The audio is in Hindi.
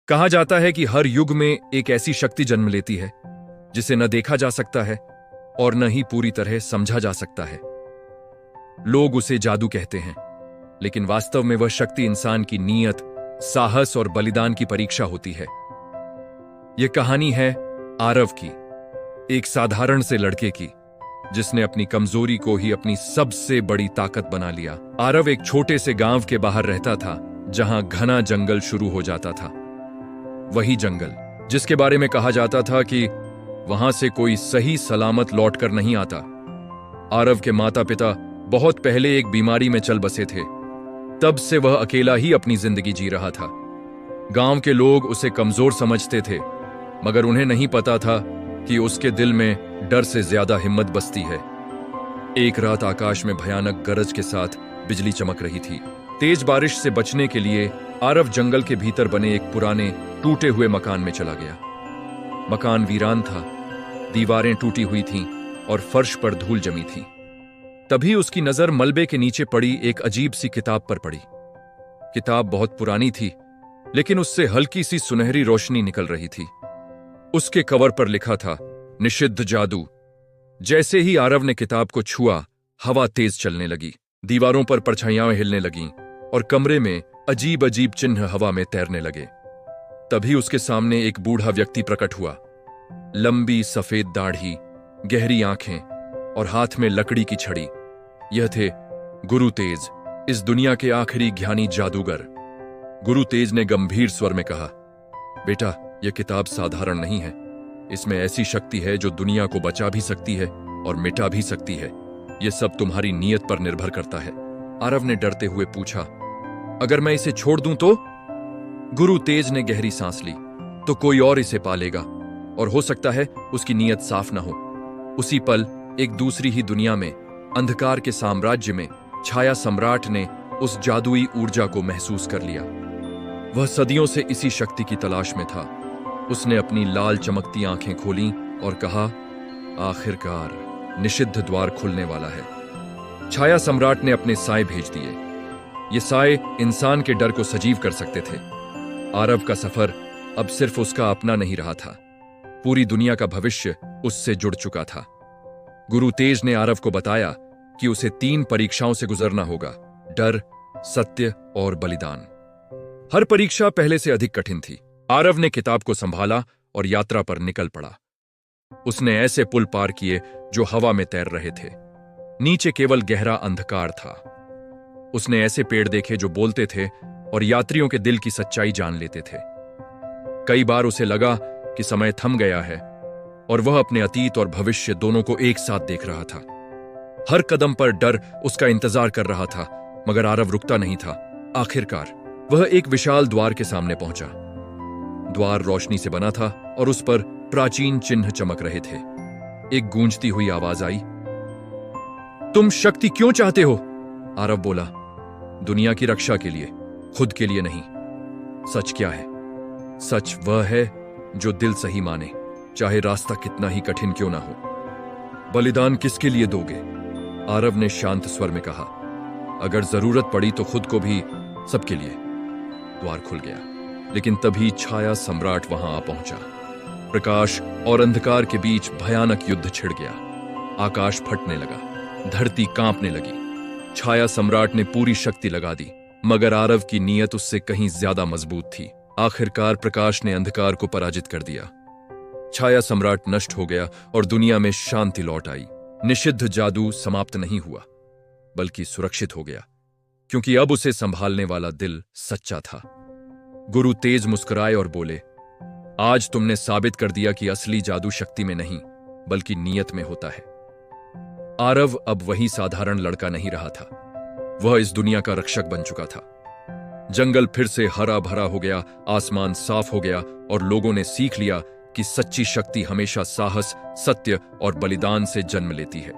कहा जाता है कि हर युग में एक ऐसी शक्ति जन्म लेती है जिसे न देखा जा सकता है और न ही पूरी तरह समझा जा सकता है। लोग उसे जादू कहते हैं, लेकिन वास्तव में वह शक्ति इंसान की नीयत, साहस और बलिदान की परीक्षा होती है। यह कहानी है आरव की, एक साधारण से लड़के की जिसने अपनी कमजोरी को ही अपनी सबसे बड़ी ताकत बना लिया। आरव एक छोटे से गांव के बाहर रहता था जहां घना जंगल शुरू हो जाता था। वही जंगल जिसके बारे में कहा जाता था कि वहां से कोई सही सलामत लौटकर नहीं आता। आरव के माता पिता बहुत पहले एक बीमारी में चल बसे थे। तब से वह अकेला ही अपनी जिंदगी जी रहा था। गांव के लोग उसे कमजोर समझते थे, मगर उन्हें नहीं पता था कि उसके दिल में डर से ज्यादा हिम्मत बसती है। एक रात आकाश में भयानक गरज के साथ बिजली चमक रही थी। तेज बारिश से बचने के लिए आरव जंगल के भीतर बने एक पुराने टूटे हुए मकान में चला गया। मकान वीरान था, दीवारें टूटी हुई थीं और फर्श पर धूल जमी थी। तभी उसकी नजर मलबे के नीचे पड़ी एक अजीब सी किताब पर पड़ी। किताब बहुत पुरानी थी, लेकिन उससे हल्की सी सुनहरी रोशनी निकल रही थी। उसके कवर पर लिखा था, निषिद्ध जादू। जैसे ही आरव ने किताब को छुआ, हवा तेज चलने लगी, दीवारों पर परछाइयां हिलने लगीं और कमरे में अजीब अजीब चिन्ह हवा में तैरने लगे। तभी उसके सामने एक बूढ़ा व्यक्ति प्रकट हुआ। लंबी सफेद दाढ़ी, गहरी आंखें और हाथ में लकड़ी की छड़ी। यह थे गुरु तेज, इस दुनिया के आखिरी ज्ञानी जादूगर। गुरु तेज ने गंभीर स्वर में कहा, बेटा, यह किताब साधारण नहीं है। इसमें ऐसी शक्ति है जो दुनिया को बचा भी सकती है और मिटा भी सकती है। यह सब तुम्हारी नीयत पर निर्भर करता है। आरव ने डरते हुए पूछा, अगर मैं इसे छोड़ दूं तो? गुरु तेज ने गहरी सांस ली, तो कोई और इसे पालेगा और हो सकता है उसकी नीयत साफ न हो। उसी पल एक दूसरी ही दुनिया में, अंधकार के साम्राज्य में, छाया सम्राट ने उस जादुई ऊर्जा को महसूस कर लिया। वह सदियों से इसी शक्ति की तलाश में था। उसने अपनी लाल चमकती आंखें खोलीं और कहा, आखिरकार निषिद्ध द्वार खुलने वाला है। छाया सम्राट ने अपने साए भेज दिए। ये साए इंसान के डर को सजीव कर सकते थे। आरव का सफर अब सिर्फ उसका अपना नहीं रहा था, पूरी दुनिया का भविष्य उससे जुड़ चुका था। गुरु तेज ने आरव को बताया कि उसे 3 परीक्षाओं से गुजरना होगा, डर, सत्य और बलिदान। हर परीक्षा पहले से अधिक कठिन थी। आरव ने किताब को संभाला और यात्रा पर निकल पड़ा। उसने ऐसे पुल पार किए जो हवा में तैर रहे थे। नीचे केवल गहरा अंधकार था। उसने ऐसे पेड़ देखे जो बोलते थे और यात्रियों के दिल की सच्चाई जान लेते थे। कई बार उसे लगा कि समय थम गया है और वह अपने अतीत और भविष्य दोनों को एक साथ देख रहा था। हर कदम पर डर उसका इंतजार कर रहा था, मगर आरव रुकता नहीं था। आखिरकार वह एक विशाल द्वार के सामने पहुंचा। द्वार रोशनी से बना था और उस पर प्राचीन चिन्ह चमक रहे थे। एक गूंजती हुई आवाज आई, तुम शक्ति क्यों चाहते हो? आरव बोला, दुनिया की रक्षा के लिए, खुद के लिए नहीं। सच क्या है? सच वह है जो दिल सही माने, चाहे रास्ता कितना ही कठिन क्यों ना हो। बलिदान किसके लिए दोगे? आरव ने शांत स्वर में कहा, अगर जरूरत पड़ी तो खुद को भी, सबके लिए। द्वार खुल गया, लेकिन तभी छाया सम्राट वहां आ पहुंचा। प्रकाश और अंधकार के बीच भयानक युद्ध छिड़ गया। आकाश फटने लगा, धरती कांपने लगी। छाया सम्राट ने पूरी शक्ति लगा दी, मगर आरव की नीयत उससे कहीं ज्यादा मजबूत थी। आखिरकार प्रकाश ने अंधकार को पराजित कर दिया। छाया सम्राट नष्ट हो गया और दुनिया में शांति लौट आई। निषिद्ध जादू समाप्त नहीं हुआ, बल्कि सुरक्षित हो गया, क्योंकि अब उसे संभालने वाला दिल सच्चा था। गुरु तेज मुस्कुराए और बोले, आज तुमने साबित कर दिया कि असली जादू शक्ति में नहीं, बल्कि नीयत में होता है। आरव अब वही साधारण लड़का नहीं रहा था। वह इस दुनिया का रक्षक बन चुका था। जंगल फिर से हरा भरा हो गया, आसमान साफ हो गया और लोगों ने सीख लिया कि सच्ची शक्ति हमेशा साहस, सत्य और बलिदान से जन्म लेती है।